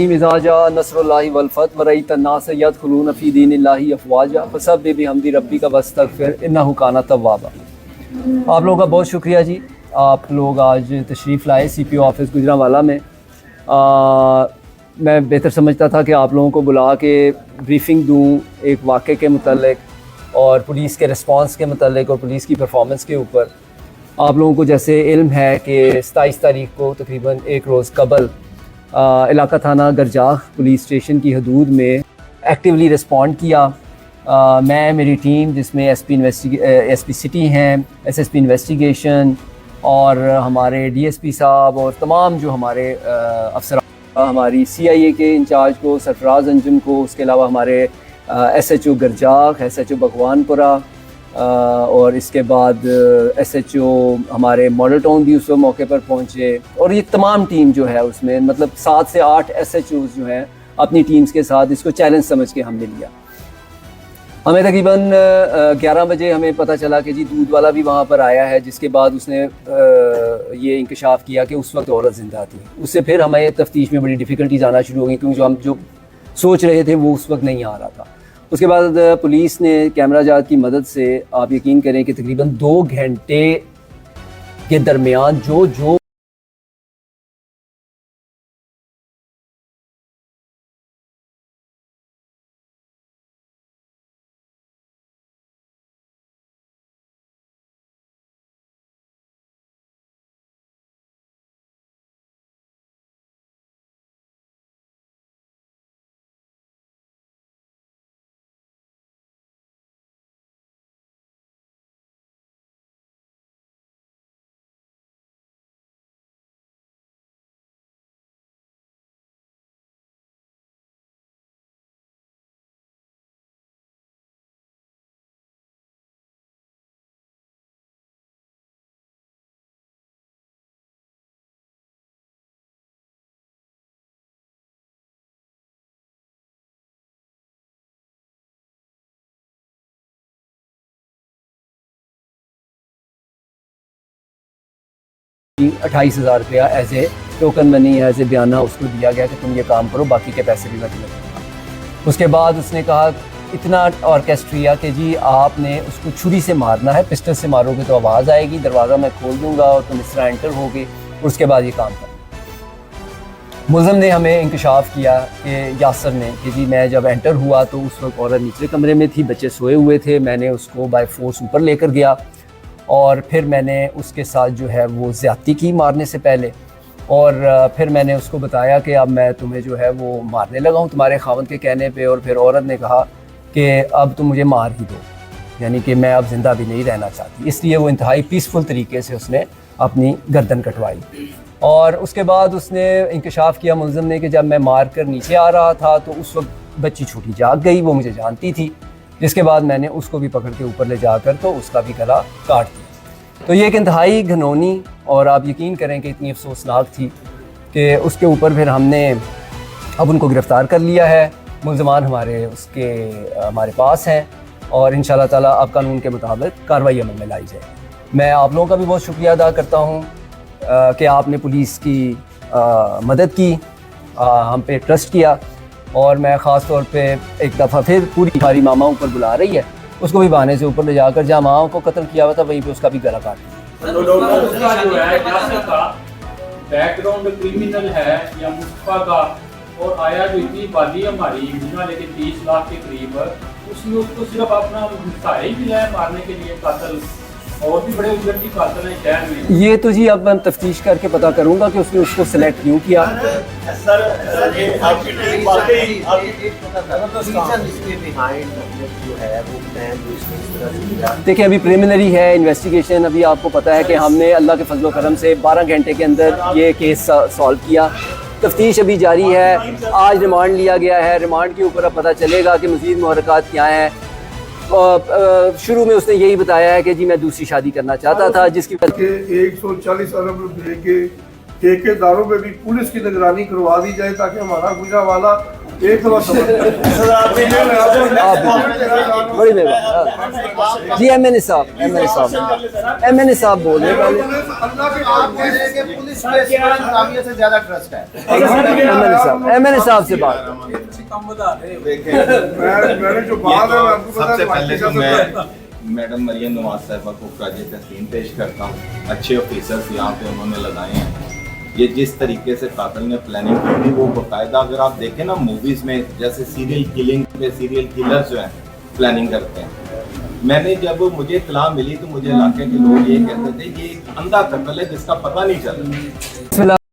मिजाजा नसरुल्लाहि वल फत वरईत अन्नास यदखुलून फी दीनिल्लाहि अफवाजा फसब्बिह बिहम्दि रब्बिका वस्तगफिर इन्नहु काना तव्वाबा। आप लोगों का बहुत शुक्रिया जी, आप लोग आज तशरीफ़ लाए CPO ऑफिस गुजरांवाला में। मैं बेहतर समझता था कि आप लोगों को बुला के ब्रीफिंग दूँ एक वाक़े के मुतल्लिक़ और पुलिस के रिस्पांस के मुतल्लिक़ और पुलिस की परफॉर्मेंस के ऊपर। आप लोगों को जैसे इल्म है कि 27 तारीख को तकरीबन एक रोज़ कबल इलाका थाना गरजाह पुलिस स्टेशन की हदूद में एक्टिवली रिस्पॉन्ड किया। मैं मेरी टीम जिसमें SP सिटी हैं, SSP इन्वेस्टिगेशन और हमारे DSP साहब और तमाम जो हमारे अफसर, हमारी CIA के इंचार्ज को सरफराज अंजुम को, उसके अलावा हमारे SHO गरजाह, SHO भगवानपुरा और इसके बाद SHO हमारे मॉडल टाउन भी उस मौके पर पहुंचे। और ये तमाम टीम जो है उसमें मतलब 7 से 8 SHOs जो हैं अपनी टीम्स के साथ इसको चैलेंज समझ के हमने लिया। हमें तकरीबन 11 बजे हमें पता चला कि जी दूध वाला भी वहाँ पर आया है, जिसके बाद उसने ये इंकशाफ किया कि उस वक्त औरत ज़िंदा थी। उससे फिर हमें तफ्तीश में बड़ी डिफ़िकल्टीज आना शुरू हो गई, क्योंकि हम जो सोच रहे थे वो उस वक्त नहीं आ रहा था। उसके बाद पुलिस ने कैमरा जात की मदद से, आप यकीन करें कि तकरीबन 2 घंटे के दरमियान जो ₹28,000 as a token money, as a बयाना उसको दिया गया कि तुम ये काम करो, बाकी के पैसे भी मैं तुम्हें दूँगा। उसके बाद उसने कहा इतना ऑर्केस्ट्रिया कि जी आपने उसको छुरी से मारना है, पिस्टल से मारोगे तो आवाज़ आएगी, दरवाज़ा मैं खोल दूँगा और तुम इस तरह एंटर होगे और उसके बाद ये काम करना। मुल्ज़म ने हमें इंकशाफ किया कि यासर ने कि जी मैं जब एंटर हुआ तो उस वक्त औरत निचले कमरे में थी, बच्चे सोए हुए थे, मैंने उसको बाय फोर्स ऊपर लेकर गया और फिर मैंने उसके साथ जो है वो ज़्यादती की मारने से पहले। और फिर मैंने उसको बताया कि अब मैं तुम्हें जो है वो मारने लगा हूँ तुम्हारे खावंद के कहने पे। और फिर औरत ने कहा कि अब तुम मुझे मार ही दो, यानी कि मैं अब ज़िंदा भी नहीं रहना चाहती। इसलिए वो इंतहाई पीसफुल तरीके से उसने अपनी गर्दन कटवाई। और उसके बाद उसने इंकशाफ किया मुल्ज़िम ने कि जब मैं मार कर नीचे आ रहा था तो उस वक्त बच्ची छोटी जाग गई, वो मुझे जानती थी, जिसके बाद मैंने उसको भी पकड़ के ऊपर ले जाकर तो उसका भी गला काट दिया। तो ये एक इंतहाई घनौनी और आप यकीन करें कि इतनी अफसोसनाक थी कि उसके ऊपर फिर हमने अब उनको गिरफ़्तार कर लिया है। मुल्ज़मान हमारे पास हैं और इंशाअल्लाह ताला अब कानून के मुताबिक कार्रवाई अमल में लाई जाए। मैं आप लोगों का भी बहुत शुक्रिया अदा करता हूँ कि आपने पुलिस की मदद की, हम पे ट्रस्ट किया। और मैं ख़ास तौर पे एक दफ़ा फिर पूरी हमारी मामा ऊपर बुला रही है, उसको भी बहाने से ऊपर ले जाकर जहाँ मामा को कत्ल किया हुआ था वहीं पे उसका भी गला काट दिया। बैकग्राउंड क्रिमिनल है या मुस्तफा का, और आया जो इतनी आबादी हमारी दुनिया लेके 30 लाख के करीब, उसने उसको सिर्फ अपना सहारा ही मिला है मारने के लिए। कातिल और भी बड़े उजरती कातिल हैं शहर में। ये तो जी अब मैं तफ्तीश करके पता करूंगा कि उसने उसको सिलेक्ट क्यों किया। देखिए अभी प्रिलिमिनरी है इन्वेस्टिगेशन। अभी आपको पता है कि हमने अल्लाह के फजलो करम से 12 घंटे के अंदर ये केस सॉल्व किया। तफ्तीश अभी जारी है। आज रिमांड लिया गया है, रिमांड के ऊपर अब पता चलेगा कि मज़ीद मुहर्रकात क्या हैं। शुरू में उसने यही बताया है कि जी मैं दूसरी शादी करना चाहता था, जिसकी 140 अरब रुपए के ठेकेदारों पे भी पुलिस की निगरानी करवा दी जाए ताकि हमारा गुजरांवाला एक दफा समझ बड़ी मेहरबानी जी। एमएनए साहब बोल रहे हैं पहले। अल्लाह के आप कह रहे हैं कि पुलिस पे इंतजामिया से ज्यादा ट्रस्ट है। एमएनए साहब से बात। मैंने जो बात है मैं आपको बता सबसे दूं, पहले तो आपके मैं साथ मैडम मरियम नवाज साहिबा को खराज तहसीन पेश करता हूँ। अच्छे ऑफिसर्स यहाँ पे उन्होंने लगाए हैं। ये जिस तरीके से कातिल ने प्लानिंग की थी वो बाकायदा अगर आप देखें ना मूवीज में, जैसे सीरियल किलिंग पे सीरियल किलर्स जो हैं प्लानिंग करते हैं। मैंने जब मुझे इत्तला मिली तो मुझे इलाके के लोग ये कहते थे ये एक अंधा कत्ल है जिसका पता नहीं चला।